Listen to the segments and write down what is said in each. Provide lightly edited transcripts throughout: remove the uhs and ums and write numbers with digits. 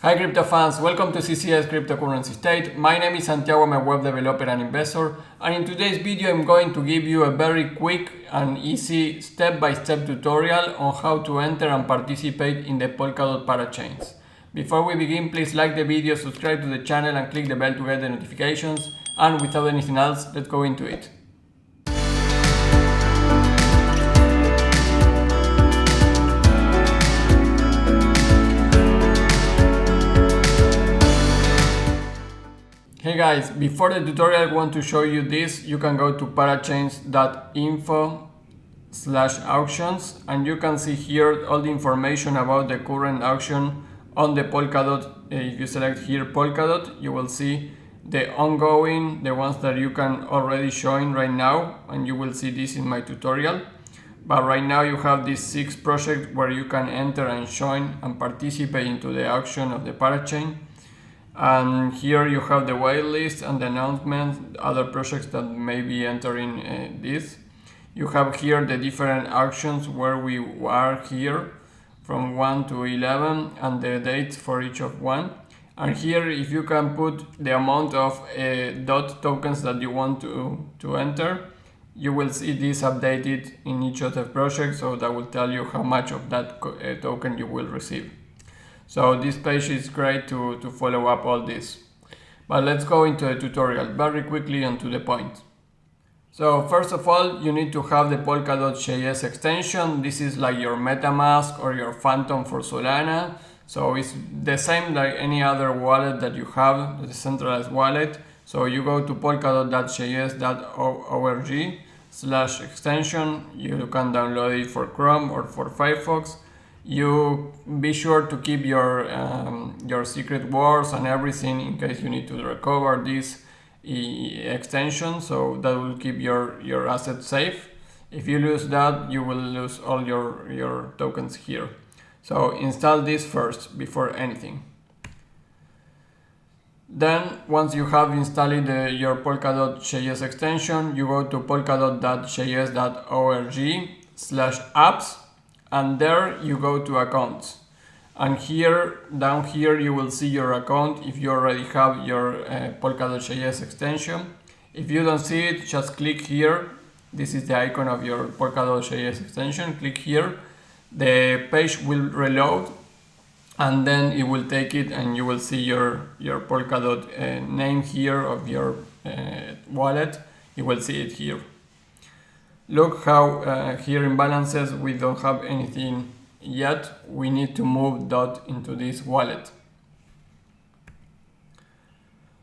Hi crypto fans, welcome to CCS Cryptocurrency State. My name is Santiago, I'm a web developer and investor, and in today's video I'm going to give you a very quick and easy step-by-step tutorial on how to enter and participate in the Polkadot parachains. Before we begin, please like the video, subscribe to the channel and click the bell to get the notifications, and without anything else, let's go into it. Hey guys, before the tutorial I want to show you this. You can go to parachains.info/auctions and you can see here all the information about the current auction on the Polkadot. If you select here Polkadot, you will see the ongoing, the ones that you can already join right now, and you will see this in my tutorial. But right now you have these 6 projects where you can enter and join and participate into the auction of the parachain. And here you have the waitlist and the announcements, other projects that may be entering this. You have here the different auctions where we are here from 1 to 11 and the dates for each of one. And here if you can put the amount of DOT tokens that you want to enter, you will see this updated in each of the projects, so that will tell you how much of that token you will receive. So this page is great to follow up all this. But let's go into the tutorial very quickly and to the point. So first of all, you need to have the Polkadot.js extension. This is like your MetaMask or your Phantom for Solana. So it's the same like any other wallet that you have, the decentralized wallet. So you go to polkadot.js.org/extension. You can download it for Chrome or for Firefox. You be sure to keep your secret words and everything in case you need to recover this extension, so that will keep your assets safe. If you lose that, you will lose all your tokens here. So install this first before anything. Then once you have installed your Polkadot.js extension, you go to polkadot.js.org/apps. And there you go to accounts, and here down here you will see your account if you already have your Polkadot.js extension. If you don't see it, just click here. This is the icon of your Polkadot.js extension. Click here, the page will reload and then it will take it and you will see your Polkadot name here of your wallet. You will see it here. Look how here in balances we don't have anything yet. We need to move DOT into this wallet.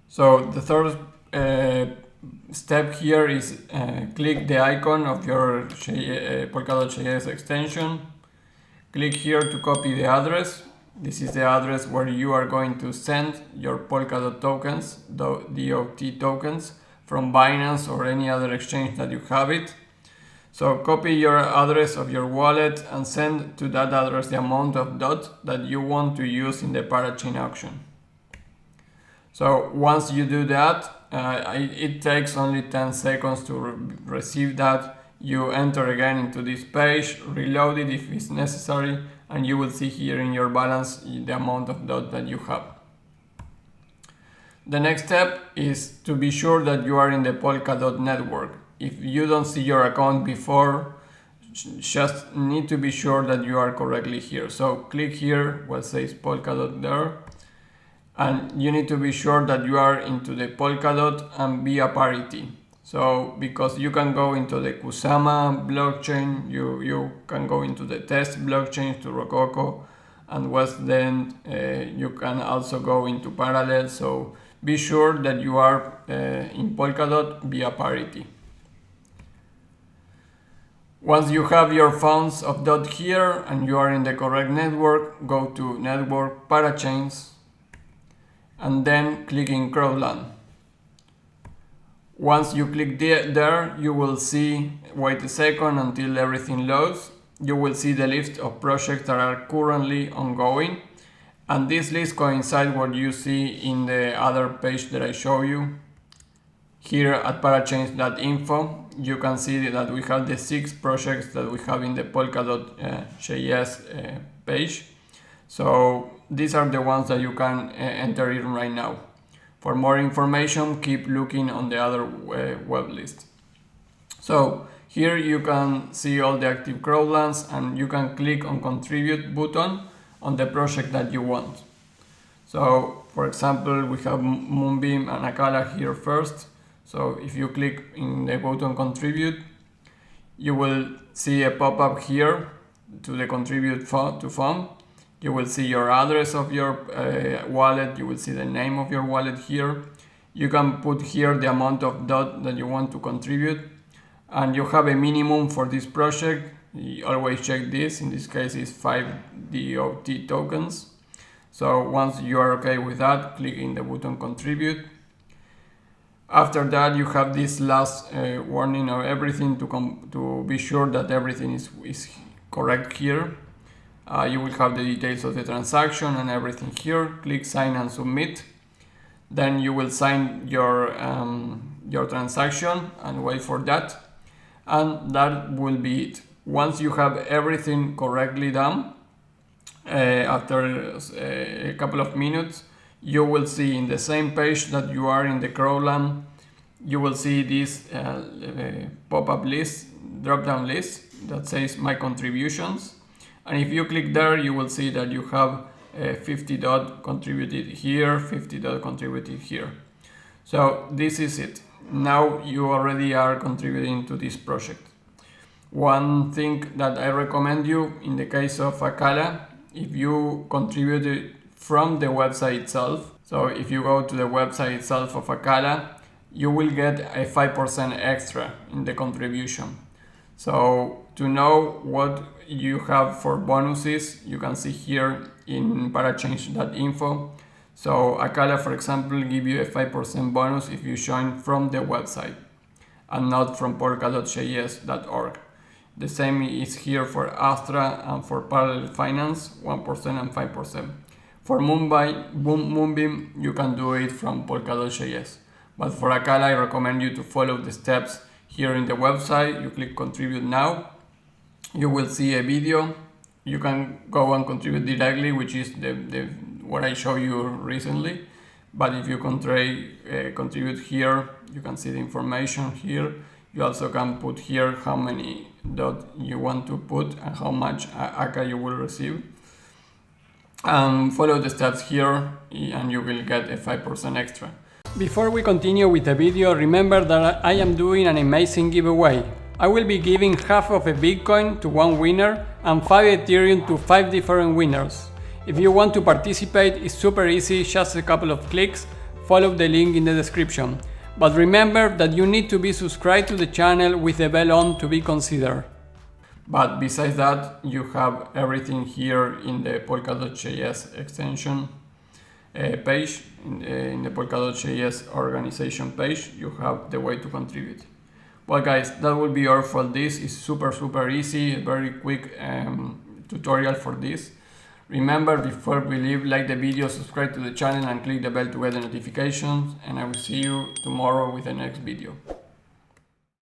So the third step here is click the icon of your Polkadot.js extension. Click here to copy the address. This is the address where you are going to send your Polkadot tokens, DOT tokens, from Binance or any other exchange that you have it. So copy your address of your wallet and send to that address the amount of DOT that you want to use in the parachain auction. So once you do that, it takes only 10 seconds to receive that. You enter again into this page, reload it if it's necessary, and you will see here in your balance the amount of DOT that you have. The next step is to be sure that you are in the Polkadot network. If you don't see your account before, just need to be sure that you are correctly here. So click here where it says Polkadot there, and you need to be sure that you are into the Polkadot and via parity. So because you can go into the Kusama blockchain, you can go into the test blockchain to Rococo, and then you can also go into Parallel. So be sure that you are in Polkadot via parity. Once you have your funds of DOT here and you are in the correct network, go to Network Parachains and then click in Crowdland. Once you click there, you will see, wait a second until everything loads. You will see the list of projects that are currently ongoing. And this list coincides what you see in the other page that I show you. Here at parachains.info, you can see that we have the 6 projects that we have in the Polkadot.js page. So these are the ones that you can enter in right now. For more information, keep looking on the other web list. So here you can see all the active Crowdlands, and you can click on Contribute button on the project that you want. So for example, we have Moonbeam and Acala here first. So if you click in the button Contribute, you will see a pop-up here to the Contribute to Fund. You will see your address of your wallet. You will see the name of your wallet here. You can put here the amount of DOT that you want to contribute. And you have a minimum for this project. You always check this. In this case, it's 5 DOT tokens. So once you are okay with that, click in the button Contribute. After that, you have this last warning of everything to be sure that everything is correct here. You will have the details of the transaction and everything here. Click Sign and Submit. Then you will sign your transaction and wait for that. And that will be it. Once you have everything correctly done, after a couple of minutes, you will see in the same page that you are in the Crowdland, you will see this pop-up list, drop-down list that says My Contributions. And if you click there, you will see that you have 50 DOT contributed here, 50 DOT contributed here. So this is it. Now you already are contributing to this project. One thing that I recommend you in the case of Acala, if you contribute it from the website itself, so if you go to the website itself of Acala, you will get a 5% extra in the contribution. So to know what you have for bonuses, you can see here in parachange.info. So Acala, for example, give you a 5% bonus if you join from the website and not from polka.js.org. The same is here for Astra and for Parallel Finance, 1% and 5%. For Moonbeam, you can do it from polka.js. But for Acala, I recommend you to follow the steps here in the website. You click Contribute Now. You will see a video. You can go and contribute directly, which is what I showed you recently. But if you contribute here, you can see the information here. You also can put here how many DOT you want to put and how much ACA you will receive. Follow the steps here and you will get a 5% extra. Before we continue with the video, remember that I am doing an amazing giveaway. I will be giving half of a Bitcoin to one winner and 5 Ethereum to 5 different winners. If you want to participate, it's super easy, just a couple of clicks. Follow the link in the description. But remember that you need to be subscribed to the channel with the bell on to be considered. But besides that, you have everything here in the polka.js extension page. In the polka.js organization page, you have the way to contribute. Well guys, that will be all for this. It's super easy, a very quick tutorial for this. Remember, before we leave, like the video, subscribe to the channel and click the bell to get the notifications, and I will see you tomorrow with the next video.